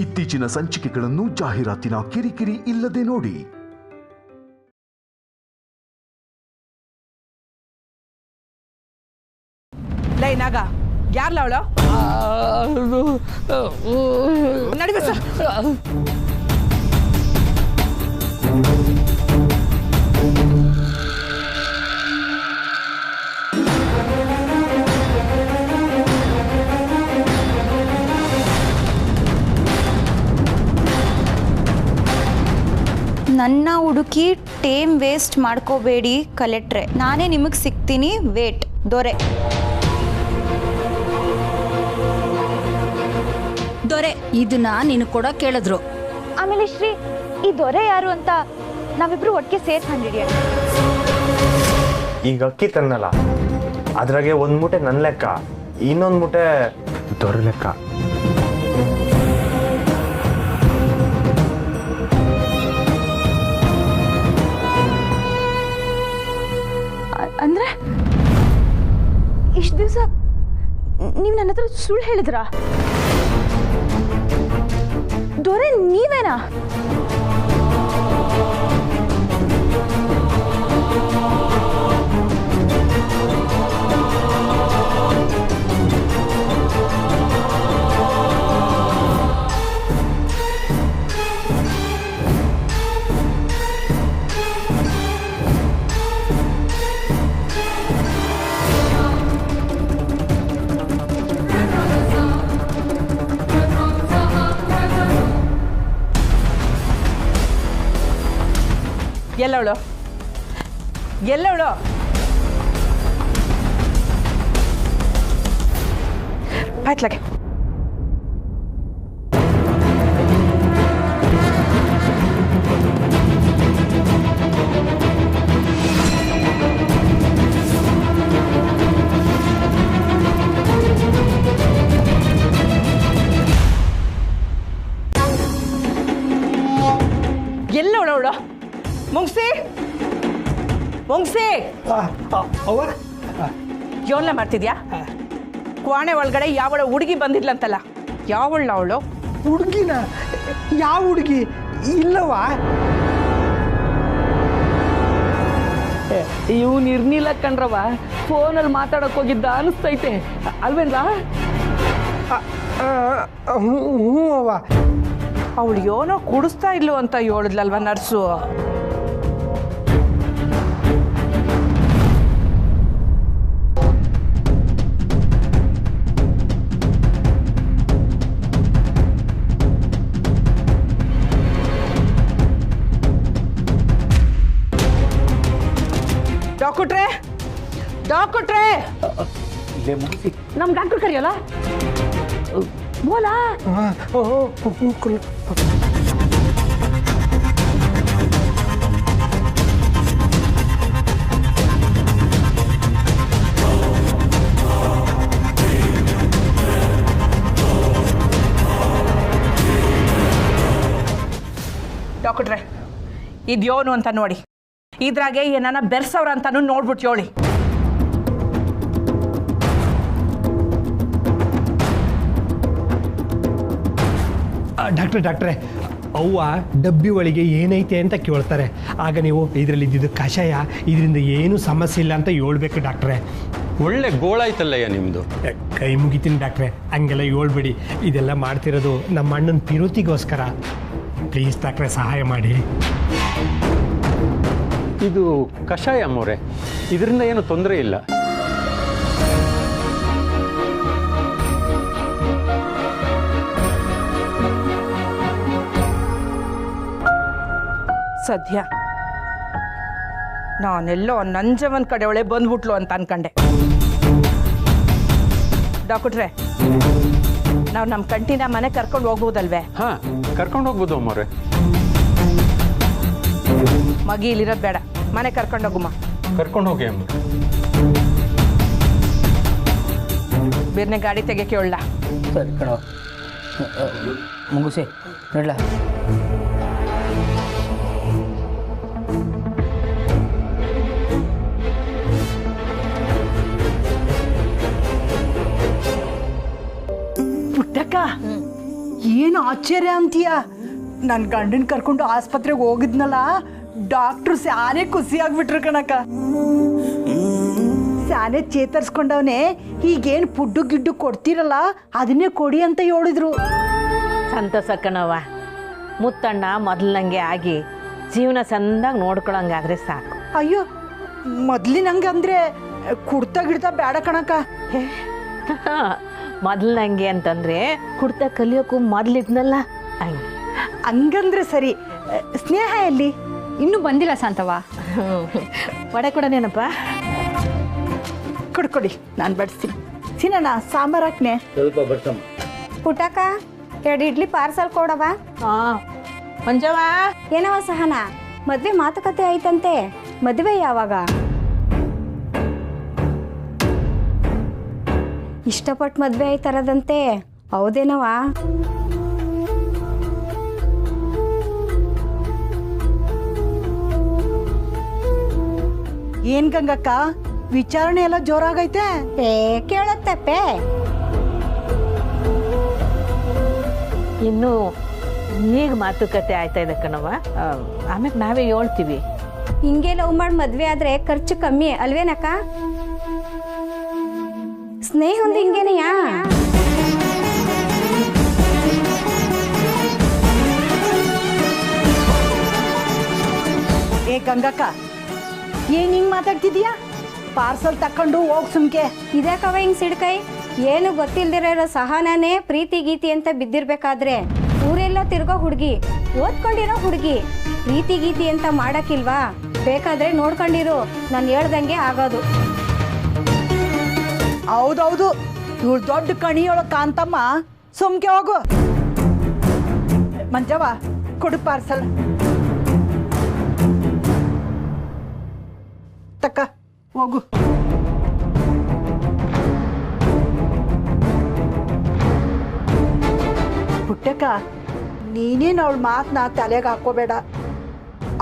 ಇತ್ತೀಚಿನ ಸಂಚಿಕೆಗಳನ್ನು ಜಾಹೀರಾತಿನ ಕಿರಿಕಿರಿ ಇಲ್ಲದೆ ನೋಡಿ. ಲೈನಾಗ ಯಾರ್ಲ ಅವಳು? ನಡಿವೆ ಸರ್. ನನ್ನ ಹುಡುಕಿ ಟೈಮ್ ವೇಸ್ಟ್ ಮಾಡ್ಕೋಬೇಡಿ ಕಲೆಕ್ಟ್ರೆ, ನಾನೇ ನಿಮಗೆ ಸಿಗ್ತೀನಿ. ವೇಟ್ ದೊರೆ. ದೊರೆ ಇದನ್ನ ನೀನು ಕೊಡ ಕೇಳಿದ್ರು. ಆಮೇಲೆ ಶ್ರೀ, ಈ ದೊರೆ ಯಾರು ಅಂತ ನಾವಿಬ್ರು ಒಟ್ಟಿಗೆ ಸೇರ್ ಕಂಡಿಡಿಯೋಣ. ಈಗ ಅಕ್ಕಿ ತನ್ನಲ್ಲ, ಅದ್ರಾಗೆ ಒಂದು ಮೂಟೆ ನನ್ನ ಲೆಕ್ಕ, ಇನ್ನೊಂದು ಮೂಟೆ ದೊರೆ ಲೆಕ್ಕ. ಅಂದ್ರೆ ಇಷ್ಟು ದಿವಸ ನೀವು ನನ್ನ ಹತ್ರ ಸುಳ್ಳು ಹೇಳಿದ್ರಾ? ದೊರೆ ನೀವೇನಾ? ಎಲ್ಲವಳು ಎಲ್ಲವಳು? ಆಯ್ತ್ಲಾಗೆ. ಎಲ್ಲವಳವಳು? ಮುಂಗ್ಸಿ ಮುಂಗ್ಸಿ, ಯೋಲ್ನ ಮಾಡ್ತಿದ್ಯಾ? ಕ್ವಾಣೆ ಒಳಗಡೆ ಯಾವಳ ಹುಡುಗಿ ಬಂದಿದ್ಲಂತಲ್ಲ, ಯಾವಳ ಅವಳು? ಹುಡುಗಿನ? ಯಾವ ಹುಡುಗಿ? ಇಲ್ಲವಾ? ಇವನು ಇರ್ನಿಲ್ಲ ಕಣ್ರವ, ಫೋನಲ್ಲಿ ಮಾತಾಡಕ್ ಹೋಗಿದ್ದ ಅನಿಸ್ತೈತೆ ಅಲ್ವೇನ್ರ? ಹ್ಞೂ ಅವ್ವ. ಅವಳು ಏನೋ ಕುಡಿಸ್ತಾ ಇಲ್ಲು ಅಂತ ಹೇಳಿದ್ಲಲ್ವ ನರ್ಸು. ಡಾಕ್ಟ್ರೇ, ಡಾಕ್ಟ್ರೇ, ನಮ್ ಡಾಕ್ಟರ್ ಕರಿಯಲ್ಲ ಬೋಲಾ? ಡಾಕ್ಟ್ರೇ, ಇದ್ಯೋನು ಅಂತ ನೋಡಿ, ಇದ್ರಾಗೆ ಏನನ್ನ ಬೆರ್ಸವ್ರ ಅಂತಾನು ನೋಡ್ಬಿಟ್ಟು ಹೇಳಿ. ಡಾಕ್ಟ್ರೆ, ಅವ್ವ ಡಬ್ಬಿ ಒಳಗೆ ಏನೈತೆ ಅಂತ ಕೇಳ್ತಾರೆ. ಆಗ ನೀವು ಇದರಲ್ಲಿ ಇದ್ದಿದ್ದು ಕಷಾಯ, ಇದರಿಂದ ಏನೂ ಸಮಸ್ಯೆ ಇಲ್ಲ ಅಂತ ಹೇಳ್ಬೇಕು ಡಾಕ್ಟ್ರೆ. ಒಳ್ಳೆ ಗೋಳಾಯ್ತಲ್ಲಯ್ಯ ನಿಮ್ಮದು. ಕೈ ಮುಗಿತೀನಿ ಡಾಕ್ಟ್ರೆ, ಹಂಗೆಲ್ಲ ಹೇಳ್ಬೇಡಿ. ಇದೆಲ್ಲ ಮಾಡ್ತಿರೋದು ನಮ್ಮ ಅಣ್ಣನ ಪಿರುತಿಗೋಸ್ಕರ. ಪ್ಲೀಸ್ ಡಾಕ್ಟ್ರೆ, ಸಹಾಯ ಮಾಡಿ. ಇದು ಕಷಾಯ ಅಮ್ಮವ್ರೆ, ಇದರಿಂದ ಏನು ತೊಂದರೆ ಇಲ್ಲ. ಸದ್ಯ ನಾನೆಲ್ಲೋ ನಂಜವನ್ ಕಡೆ ಒಳ್ಳೆ ಬಂದ್ಬಿಟ್ಲು ಅಂತ ಅನ್ಕಂಡೆ. ಡಾಕ್ಟ್ರೇ, ನಾವು ನಮ್ಮ ಕಂಟಿನ ಮನೆ ಕರ್ಕೊಂಡು ಹೋಗ್ಬೋದಲ್ವೇ? ಹಾ, ಕರ್ಕೊಂಡು ಹೋಗ್ಬೋದು ಅಮ್ಮವ್ರೆ. ಮಗಿ ಇಲ್ಲಿರೋದು ಬೇಡ, ಮನೆ ಕರ್ಕೊಂಡು ಹೋಗುಮ್ಮ. ಕರ್ಕೊಂಡು ಹೋಗಿ ಅಮ್ಮ. ಬೇರೆ ಗಾಡಿ ತೆಗೆಯಕ್ಕೆ ಹೇಳ. ಸರಿ ಕಣ ಮುಗಿಸಿ ಹೇಳ. ಪುಟ್ಟಕ್ಕ, ಏನು ಆಶ್ಚರ್ಯ ಅಂತೀಯ? ನನ್ನ ಗಂಡನ ಕರ್ಕೊಂಡು ಆಸ್ಪತ್ರೆಗೆ ಹೋಗಿದ್ನಲ್ಲ, ಡಾಕ್ಟ್ರು ಸ್ಯಾನೆ ಖುಷಿಯಾಗ್ಬಿಟ್ರು ಕಣಕ್ಕ. ಸ್ಯಾನೆ ಚೇತರಿಸ್ಕೊಂಡವನೇ, ಈಗೇನು ಫುಡ್ಡು ಗಿಡ್ಡು ಕೊಡ್ತೀರಲ್ಲ ಅದನ್ನೇ ಕೊಡಿ ಅಂತ ಹೇಳಿದ್ರು. ಸಂತೋಷ ಕಣವ. ಮುತ್ತಣ್ಣ ಮೊದಲಂಗೆ ಆಗಿ ಜೀವನ ಚಂದಾಗಿ ನೋಡ್ಕೊಳಂಗಾದ್ರೆ ಸಾಕು. ಅಯ್ಯೋ, ಮೊದ್ಲಿನಂಗೆ ಅಂದರೆ ಕುಡ್ತಾ ಗಿಡ್ತಾ ಬೇಡ ಕಣಕ್ಕ. ಮೊದಲಂಗೆ ಅಂತಂದ್ರೆ ಕುಡ್ತಾ ಕಲಿಯೋಕ್ಕೂ ಮೊದಲಿದ್ನಲ್ಲ ಹಂಗೆ. ಹಂಗಂದ್ರೆ ಸರಿ. ಸ್ನೇಹ ಎಲ್ಲಿ? ಇನ್ನೂ ಬಂದಿಲ್ಲ ಶಾಂತವ್ವ. ವಡೆ ಕೊಡನೇನಪ್ಪ? ಕೊಡಿ, ನಾನು ಬಡಿಸ್ತೀನಿ. ಸಿನಣ್ಣ ಸಾಂಬಾರು ಹಾಕ್ನೆ. ಪುಟಕ 2 ಇಡ್ಲಿ ಪಾರ್ಸಲ್ ಕೊಡವ. ಹಾಂ ಮಂಜವ್ವ. ಏನವ ಸಹನಾ, ಮದ್ವೆ ಮಾತುಕತೆ ಆಯ್ತಂತೆ, ಮದುವೆ ಯಾವಾಗ? ಇಷ್ಟಪಟ್ಟು ಮದ್ವೆ ಆಯ್ತಾರದಂತೆ, ಹೌದೇನವ? ಏನ್ ಗಂಗಕ್ಕ, ವಿಚಾರಣೆ ಎಲ್ಲ ಜೋರಾಗೈತೆ? ಕೇಳತ್ತಪ್ಪೆ. ಇನ್ನು ಈಗ ಮಾತುಕತೆ ಆಯ್ತಾ ಇದೆ ಕಣವ. ಆಮೇಲೆ ನಾವೇ ಹೇಳ್ತೀವಿ. ಹಿಂಗೆ ಲವ್ ಮಾಡಿ ಮದ್ವೆ ಆದ್ರೆ ಖರ್ಚು ಕಮ್ಮಿ ಅಲ್ವೇನಕ್ಕ? ಸ್ನೇಹ ಒಂದು ಹಿಂಗೇನೆಯಾ? ಏ ಗಂಗಕ್ಕ, ಏನ್ ಹಿಂಗ್ ಮಾತಾಡ್ತಿದೀಯಾ? ಪಾರ್ಸಲ್ ತಕೊಂಡು ಹೋಗ್ ಸುಮ್ಕೆ. ಇದ್ಯಾಕವ ಹಿಂಗ್ ಸಿಡ್ಕೈ? ಏನು ಗೊತ್ತಿಲ್ದಿರೋ ಸಹನಾನೇ ಪ್ರೀತಿ ಗೀತಿ ಅಂತ ಬಿದ್ದಿರ್ಬೇಕಾದ್ರೆ ಊರೆಲ್ಲ ತಿರ್ಗೋ ಹುಡುಗಿ, ಓದ್ಕೊಂಡಿರೋ ಹುಡುಗಿ, ಪ್ರೀತಿ ಗೀತಿ ಅಂತ ಮಾಡಕ್ಕಿಲ್ವಾ? ಬೇಕಾದ್ರೆ ನೋಡ್ಕೊಂಡಿರು, ನಾನು ಹೇಳ್ದಂಗೆ ಆಗೋದು. ಹೌದೌದು, ಇವ್ಳು ದೊಡ್ಡ ಕಣಿಯೊಳಗೆ ಕಾಂತಮ್ಮ. ಸುಮ್ಕೆ ಹೋಗು. ಮಂಜವ್ವ, ಕೊಡು ಪಾರ್ಸಲ್. ತಕ್ಕ ಹೋಗು. ಪುಟ್ಟಕ್ಕ, ನೀನೇನು ಅವಳ ಮಾತನ್ನ ತಲೆಗೆ ಹಾಕೋಬೇಡ.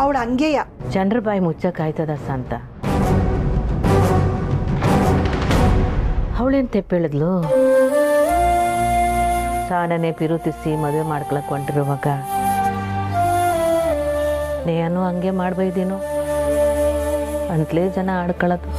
ಅವಳು ಹಂಗೆಯ. ಜನರ ಬಾಯಿ ಮುಚ್ಚಕ್ಕಾಯ್ತದ ಸಂತ? ಅವಳೇನು ತೆಪ್ಪೇಳಿದ್ಲು? ಸಾನನೆ ಪಿರುತಿಸಿ ಮದುವೆ ಮಾಡ್ಕೊಳಕ್ ಹೊಂಟಿರುವಾಗ ನೇನು ಹಂಗೆ ಮಾಡ್ಬೈದೇನೋ ಅಂತಲೇ ಜನ ಆಡ್ಕೊಳ್ಳೋದು.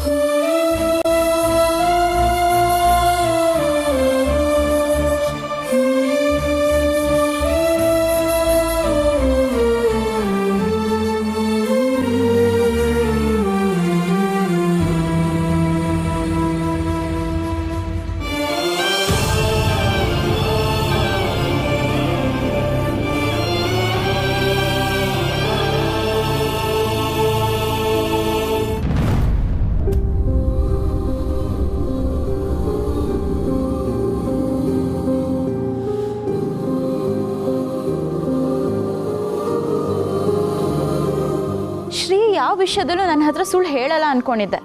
ಯಾವ ವಿಷಯದಲ್ಲೂ ನನ್ನ ಹತ್ರ ಸುಳ್ಳು ಹೇಳಲ್ಲ ಅನ್ಕೊಂಡಿದ್ದೆ,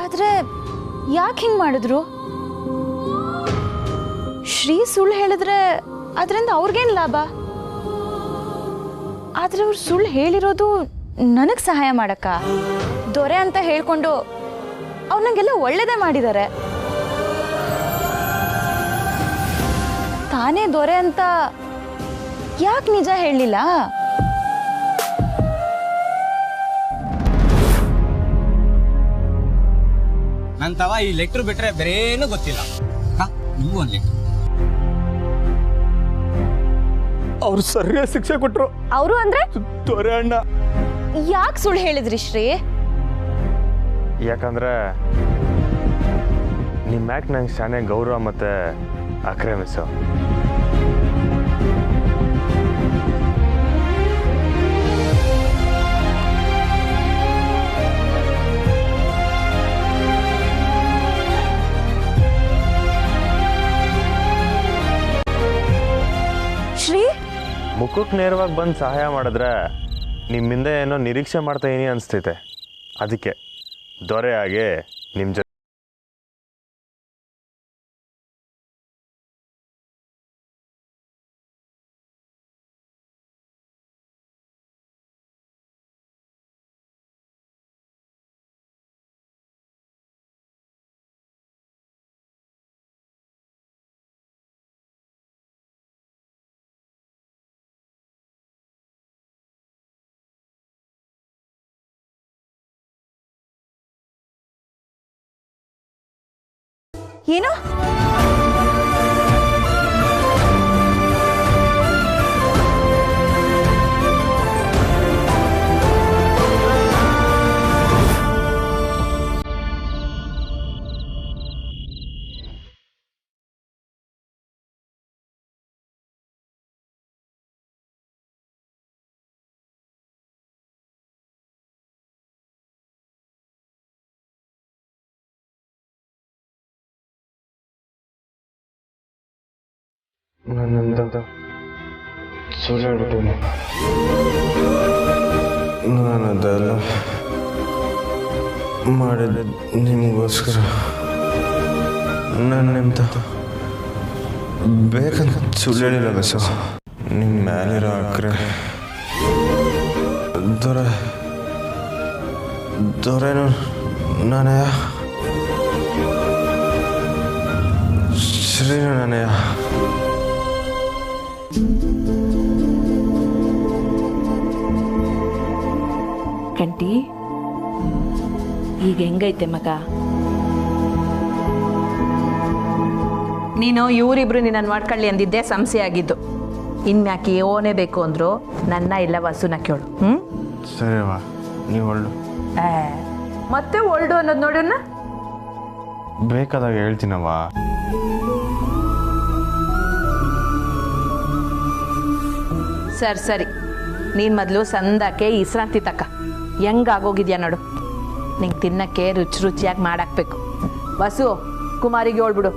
ಆದ್ರೆ ಯಾಕೆ ಹಿಂಗೆ ಮಾಡಿದ್ರು? ಶ್ರೀ ಸುಳ್ಳು ಹೇಳಿದ್ರೆ ಅದರಿಂದ ಅವ್ರಿಗೇನು ಲಾಭ? ಆದ್ರೆ ಅವ್ರು ಸುಳ್ಳು ಹೇಳಿರೋದು ನನಗೆ ಸಹಾಯ ಮಾಡಕ್ಕ. ದೊರೆ ಅಂತ ಹೇಳ್ಕೊಂಡು ಅವ್ರು ನಂಗೆಲ್ಲ ಒಳ್ಳೇದೇ ಮಾಡಿದ್ದಾರೆ. ತಾನೇ ದೊರೆ ಅಂತ ಯಾಕೆ ನಿಜ ಹೇಳಲಿಲ್ಲ? ನನ್ ತವ ಈ ಲೆಟ್ರ್ ಬಿಟ್ರೆ ಬೇರೇನು ಗೊತ್ತಿಲ್ಲ. ನೀವು ಒಂದ್ ಲೆಟ್ರ್. ಅವ್ರು ಸರಿಯಾದ ಶಿಕ್ಷೆ ಕೊಟ್ರು. ಅವರು ಅಂದ್ರೆ ದೊರೆ ಅಣ್ಣ. ಯಾಕೆ ಸುಳ್ಳು ಹೇಳಿದ್ರಿ ಶ್ರೀ? ಯಾಕಂದ್ರೆ ನಿಮ್ಮ ಮ್ಯಾಕ್ ನಂಗೆ ಶಾನೆ ಗೌರವ ಮತ್ತೆ ಅಕ್ರೆ ಮಿಸ್ಸು. ಮುಖಕ್ಕೆ ನೇರವಾಗಿ ಬಂದು ಸಹಾಯ ಮಾಡಿದ್ರೆ ನಿಮ್ಮಿಂದ ಏನೋ ನಿರೀಕ್ಷೆ ಮಾಡ್ತಾ ಇದೀನಿ ಅನಿಸ್ತೈತೆ. ಅದಕ್ಕೆ ದೊರೆಯಾಗಿ ನಿಮ್ಮ ಜೊತೆ ಏನು? ನನ್ನಂತ ಸುಳ್ಳು ಹೇಳ್ಬಿಟ್ಟಿನಿ. ನಾನು ಅದೆಲ್ಲ ಮಾಡಿದ ನಿಮಗೋಸ್ಕರ. ನನ್ನಂತ ಬೇಕಂತ ಸುಳ್ಳು ಹೇಳಿಲ್ಲ ಬಸ. ನಿಮ್ಮ ಮೇಲಿರೋ ಅಕ್ರೆ ದೊರೆನು ನಾನಯ ಶ್ರೀನು ನಾನಯ. ಕಂಟಿ ಈಗ ಹೆಂಗೈತೆ ಮಗ? ನೀನು ಇವರಿಬ್ರು ನಿನ್ನನ್ನು ಮಾಡ್ಕೊಳ್ಳಿ ಅಂದಿದ್ದೆ ಸಮಸ್ಯೆ ಆಗಿದ್ದು. ಇನ್ಮ್ಯಾಕೆ ಓನೇ ಬೇಕು ಅಂದ್ರು ನನ್ನ ಇಲ್ಲ ವಸುನ ಕೇಳು. ಸರಿವಾ, ನೀವು ಒಳ್ಳು ಮತ್ತೆ ಒಳ್ಳು ಅನ್ನೋದು ನೋಡೋಣ. ಬೇಕಾದಾಗ ಹೇಳ್ತೀನವ್ವ. ಸರಿ ನೀನು ಮೊದಲು ಸಂದಾಕೆ ವಿಶ್ರಾಂತಿ ತಕ್ಕ. ಹೆಂಗಾಗೋಗಿದ್ಯಾ ನೋಡು. ನಿಂಗೆ ತಿನ್ನಕ್ಕೆ ರುಚಿಯಾಗಿ ಮಾಡಾಕ್ಬೇಕು. ವಸು, ಕುಮಾರಿಗೆ ಹೇಳ್ಬಿಡು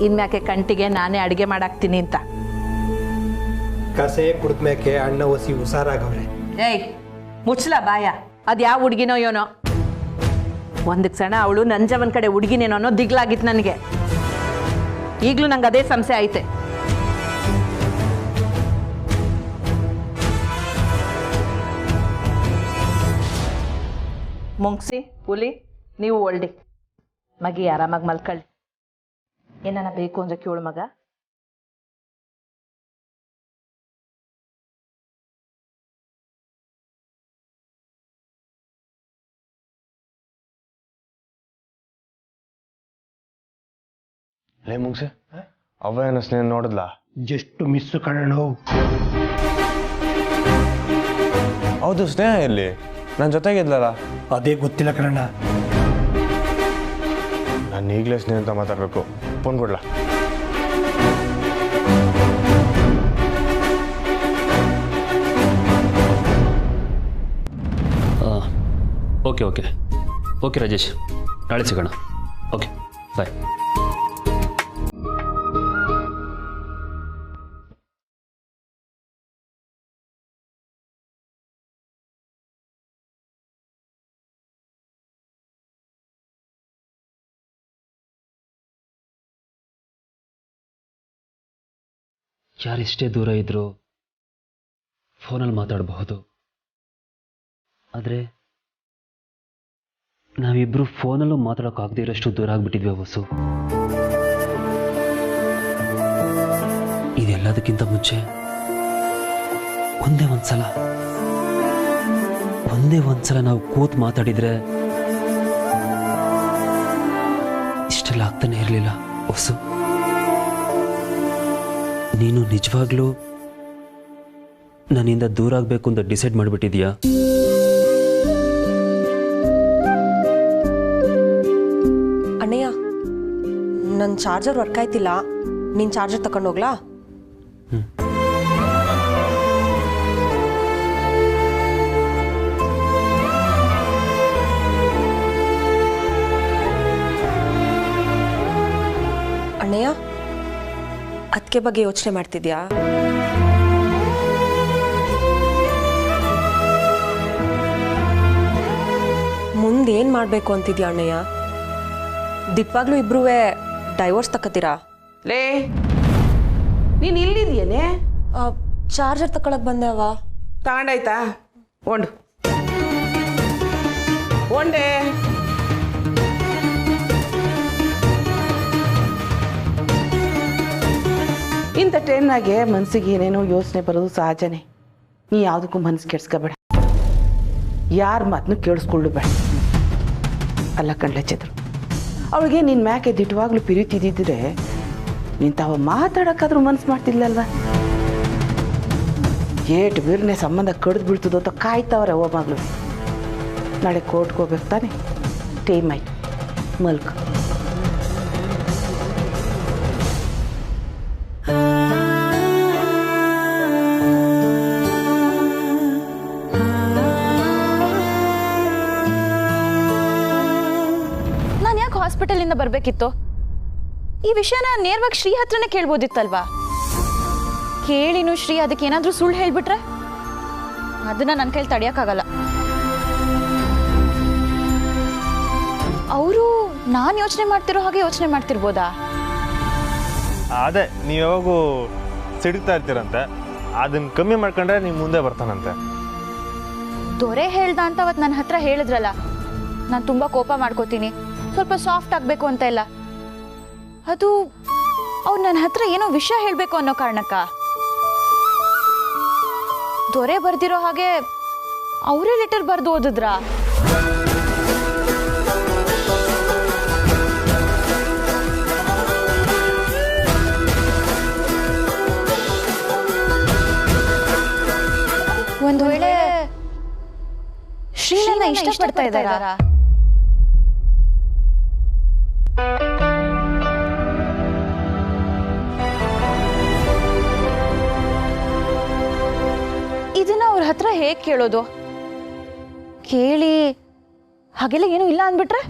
ಇನ್ಮ್ಯಾಕೆ ಕಂಟಿಗೆ ನಾನೇ ಅಡುಗೆ ಮಾಡಾಕ್ತೀನಿ ಅಂತ. ಕಸೆ ಕುಡಿದ್ಮ್ಯಾಕೆ ಅಣ್ಣ ಒಸಿ ಹುಷಾರಾಗವ್ರೆ. ಏಯ್ ಮುಚ್ಚಲ ಬಾಯ. ಅದು ಯಾವ ಹುಡುಗಿನೋ ಏನೋ. ಒಂದು ಕ್ಷಣ ಅವಳು ನಂಜವನ್ ಕಡೆ ಹುಡುಗಿನೇನೋ ಅನ್ನೋ ದಿಗ್ಲಾಗಿತ್ತು ನನಗೆ. ಈಗಲೂ ನಂಗೆ ಅದೇ ಸಮಸ್ಯೆ ಐತೆ. ಮುಂಗ್ಸಿ ಹುಲಿ ನೀವು ಒಳ್ಳಿ ಮಗಿ ಆರಾಮಾಗಿ ಮಲ್ಕೊಳ್ಳಿ. ಏನಾನ ಬೇಕು ಅಂದ್ರೆ ಕೇಳು ಮಗ. ಲೇ ಮುಂಗ್ಸೆ, ಅವ ಏನೋ ಸ್ನೇಹ ನೋಡಿದ್ಲಾ? ಜಸ್ಟ್ ಮಿಸ್ ಕಣ್ಣು. ಹೌದು, ಸ್ನೇಹ ಎಲ್ಲಿ? ನನ್ನ ಜೊತೆಗಿದ್ಲಲ್ಲ? ಅದೇ ಗೊತ್ತಿಲ್ಲ ಕಣಣ್ಣ. ನಾನು ಈಗಲೇ ಸ್ನೇಹ ಅಂತ ಮಾತಾಡಬೇಕು. ಫೋನ್ ಕೊಡ್ಲಾ? ಓಕೆ ಓಕೆ ಓಕೆ ರಾಜೇಶ್, ನಾಳೆ ಸಿಗೋಣ. Okay bye. ಯಾರೆಷ್ಟೇ ದೂರ ಇದ್ದರೂ ಫೋನಲ್ಲಿ ಮಾತಾಡಬಹುದು. ಆದರೆ ನಾವಿಬ್ಬರು ಫೋನಲ್ಲೂ ಮಾತಾಡೋಕ್ಕಾಗದೇ ಇರೋಷ್ಟು ದೂರ ಆಗಿಬಿಟ್ಟಿದ್ವಿ ವಸು. ಇದೆಲ್ಲದಕ್ಕಿಂತ ಮುಂಚೆ ಒಂದೇ ಒಂದ್ಸಲ ನಾವು ಕೂತು ಮಾತಾಡಿದರೆ ಇಷ್ಟೆಲ್ಲ ಆಗ್ತಾನೆ ಇರಲಿಲ್ಲ ವಸು. ನೀನು ನಿಜವಾಗ್ಲೂ ನನ್ನಿಂದ ದೂರ ಆಗಬೇಕು ಅಂತ ಡಿಸೈಡ್ ಮಾಡಿಬಿಟ್ಟಿದೀಯಾ? ಅಣ್ಣಯ್ಯ, ನನ್ನ ಚಾರ್ಜರ್ ವರ್ಕ್ ಆಯ್ತಿಲ್ಲ. ನಿನ್ನ ಚಾರ್ಜರ್ ತಗೊಂಡು ಹೋಗ್ಲಾ? ಅಣ್ಣಯ್ಯ, ಅದಕ್ಕೆ ಬಗ್ಗೆ ಯೋಚನೆ ಮಾಡ್ತಿದ್ಯಾ? ಮುಂದೇನು ಮಾಡಬೇಕು ಅಂತಿದ್ಯಾ ಅಣ್ಣಯ್ಯ? ದಿಟ್ವಾಗ್ಲೂ ಇಬ್ರೂ ಡೈವೋರ್ಸ್ ತಕ್ಕತ್ತೀರಾ? ಲೇ, ನೀನು ಇಲ್ಲಿದ್ಯೇನೆ? ಚಾರ್ಜರ್ ತಗೊಳಕ್ ಬಂದೆ ಅವ. ತಗೊಂಡಾಯ್ತಾ? ಒಂಡೆ ಇಂಥ ಟ್ರೈನ್ನಾಗೆ ಮನಸ್ಸಿಗೆ ಏನೇನೋ ಯೋಚನೆ ಬರೋದು ಸಹಜನೇ. ನೀ ಯಾವುದಕ್ಕೂ ಮನಸ್ಸು ಕೆಡ್ಸ್ಕೋಬೇಡ. ಯಾರ ಮಾತನ್ನು ಕೇಳಿಸ್ಕೊಳ್ಳು ಬೇಡ. ಅಲ್ಲ ಕಣ್ಲೆ ಚಂದ್ರು, ಅವಳಿಗೆ ನಿನ್ನ ಮ್ಯಾಕೆ ದಿಟ್ಟವಾಗ್ಲೂ ಪಿರಿತಿದ್ದಿದ್ರೆ ನೀನು ತಾವ ಮಾತಾಡೋಕ್ಕಾದ್ರೂ ಮನ್ಸು ಮಾಡ್ತಿದ್ಲಲ್ವ. ಏಟು ಬಿರ್ನೆ ಸಂಬಂಧ ಕಡ್ದು ಬೀಳ್ತದೋ ಅಂತ ಕಾಯ್ತಾವ್ರೆ ಅವ್ವ ಮಗಳು. ನಾಳೆ ಕೋರ್ಟ್ಗೆ ಹೋಗ್ಬೇಕು ತಾನೆ, ಟೈಮ್ ಆಯ್ತು, ಮಲ್ಕ. ನಾನು ಯಾಕೆ ಹಾಸ್ಪಿಟಲಿಂದ ಬರಬೇಕಿತ್ತು? ಈ ವಿಷಯನ ನೇರವಾಗಿ ಶ್ರೀ ಹತ್ರನೇ ಕೇಳ್ಬೋದಿತ್ತಲ್ವಾ? ಕೇಳಿನು ಶ್ರೀ ಅದಕ್ಕೆ ಏನಾದರೂ ಸುಳ್ಳು ಹೇಳ್ಬಿಟ್ರೆ ಅದನ್ನ ನನ್ನ ಕೈಲಿ ತಡೆಯೋಕ್ಕಾಗಲ್ಲ. ಅವರು ನಾನು ಯೋಚನೆ ಮಾಡ್ತಿರೋ ಹಾಗೆ ಯೋಚನೆ ಮಾಡ್ತಿರ್ಬೋದಾ? ಅದೇ ನೀವು ಯಾವಾಗೂ ಸಿಡ್ತಾ ಇರ್ತೀರಂತೆ, ಅದನ್ನ ಕಮ್ಮಿ ಮಾಡ್ಕೊಂಡ್ರೆ ನೀವು ಮುಂದೆ ಬರ್ತಾನಂತೆ. ದೊರೆ ಹೇಳ್ದ ಅಂತ ಅವತ್ತು ನನ್ನ ಹತ್ರ ಹೇಳಿದ್ರಲ್ಲ, ನಾನು ತುಂಬ ಕೋಪ ಮಾಡ್ಕೋತೀನಿ, ಸ್ವಲ್ಪ ಸಾಫ್ಟ್ ಆಗಬೇಕು ಅಂತ ಇಲ್ಲ. ಅದು ಅವ್ರು ನನ್ನ ಹತ್ರ ಏನೋ ವಿಷಯ ಹೇಳಬೇಕು ಅನ್ನೋ ಕಾರಣಕ್ಕ? ದೊರೆ ಬರ್ದಿರೋ ಹಾಗೆ ಅವರೇ ಲೆಟರ್ ಬರೆದು ಓದಿದ್ರಾ? ಒಂದು ವೇಳೆ ಶ್ರೀನನ್ನ ಇಷ್ಟಪಡ್ತಾ ಇದ್ದಾರಾ? ಇದನ್ನ ಅವ್ರ ಹತ್ರ ಹೇಗೆ ಕೇಳೋದು? ಕೇಳಿ ಹಾಗೆಲ್ಲ ಏನೂ ಇಲ್ಲ ಅಂದ್ಬಿಟ್ರೆ?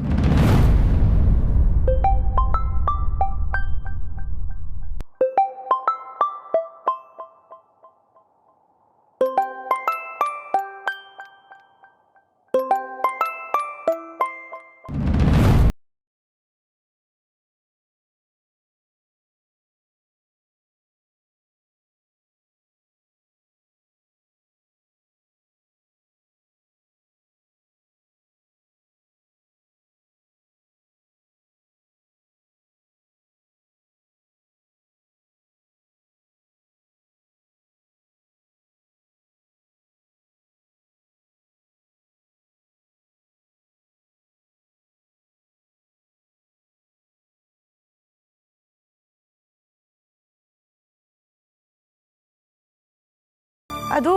ಅದು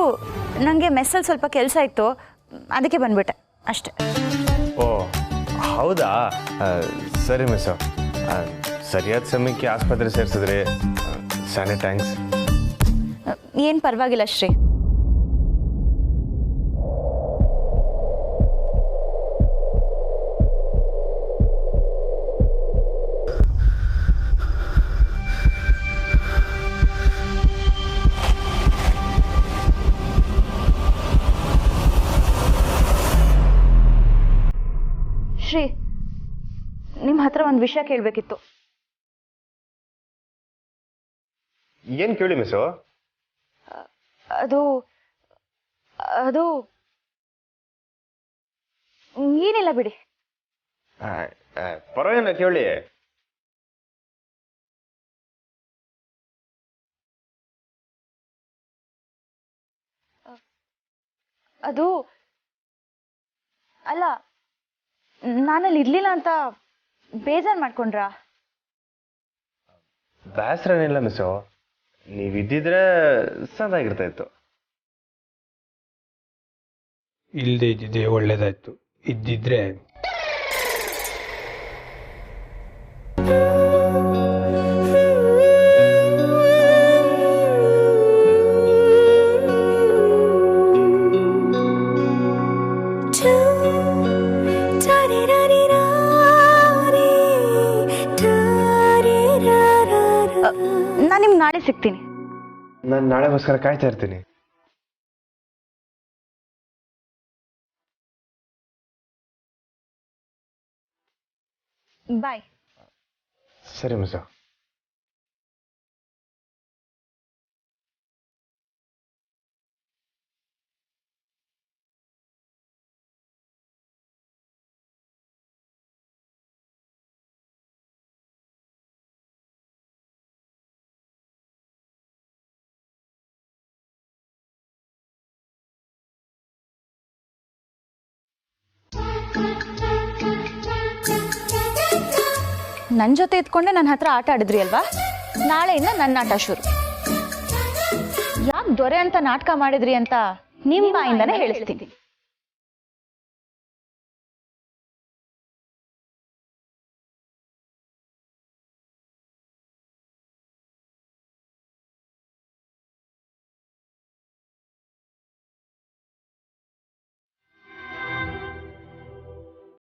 ನನಗೆ ಮೆಸ್ಸಲ್ಲಿ ಸ್ವಲ್ಪ ಕೆಲಸ ಇತ್ತು, ಅದಕ್ಕೆ ಬಂದ್ಬಿಟ್ಟೆ ಅಷ್ಟೆ. ಓ ಹೌದಾ, ಸರಿ ಮಿಸ್ಸು. ಸರಿಯಾದ ಸಮಯಕ್ಕೆ ಆಸ್ಪತ್ರೆ ಸೇರಿಸಿದ್ರಿ, ಸಾನೆ ಥ್ಯಾಂಕ್ಸ್. ಏನು ಪರವಾಗಿಲ್ಲ ಶ್ರೀ. ಶ್ರೀ, ನಿಮ್ಮ ಹತ್ರ ಒಂದು ವಿಷಯ ಕೇಳಬೇಕಿತ್ತು. ಏನು ಕೇಳಿ ಮಿಸ್ಸು? ಅದು ಅದು ಏನಿಲ್ಲ ಬಿಡಿ. ಪರವಾಗಿಲ್ಲ, ಕೇಳಿ. ಅದು ಅಲ್ಲ, ನಾನಲ್ಲಿ ಇರ್ಲಿಲ್ಲ ಅಂತ ಬೇಜಾರು ಮಾಡ್ಕೊಂಡ್ರಾ? ಬೇಸರನಿಲ್ಲ ಮಿಸ್ಸು, ನೀವಿದ್ದಿದ್ರೆ ಸದಾಗಿರ್ತಾ ಇತ್ತು. ಇಲ್ಲದೆ ಇದ್ದಿದ್ದೆ ಒಳ್ಳೇದಾಯ್ತು, ಇದ್ದಿದ್ರೆ ನಾನು ನಿಮ್ಗೆ ನಾಳೆ ಸಿಗ್ತೀನಿ. ನಾನು ನಾಳೆಗೋಸ್ಕರ ಕಾಯ್ತಾ ಇರ್ತೀನಿ. ಬಾಯ್. ಸರಿ ಮಿಸ್. ನನ್ನ ಜೊತೆ ಇದ್ಕೊಂಡೆ ನನ್ನ ಹತ್ರ ಆಟ ಆಡಿದ್ರಿ ಅಲ್ವಾ, ನಾಳೆಯಿಂದ ನನ್ನ ಆಟ ಶುರು. ಯಾಕೆ ದೊರೆ ಅಂತ ನಾಟಕ ಮಾಡಿದ್ರಿ ಅಂತ ನಿಮ್ಮ ಬಾಯಿಂದನೇ ಹೇಳಿಸ್ತೀನಿ.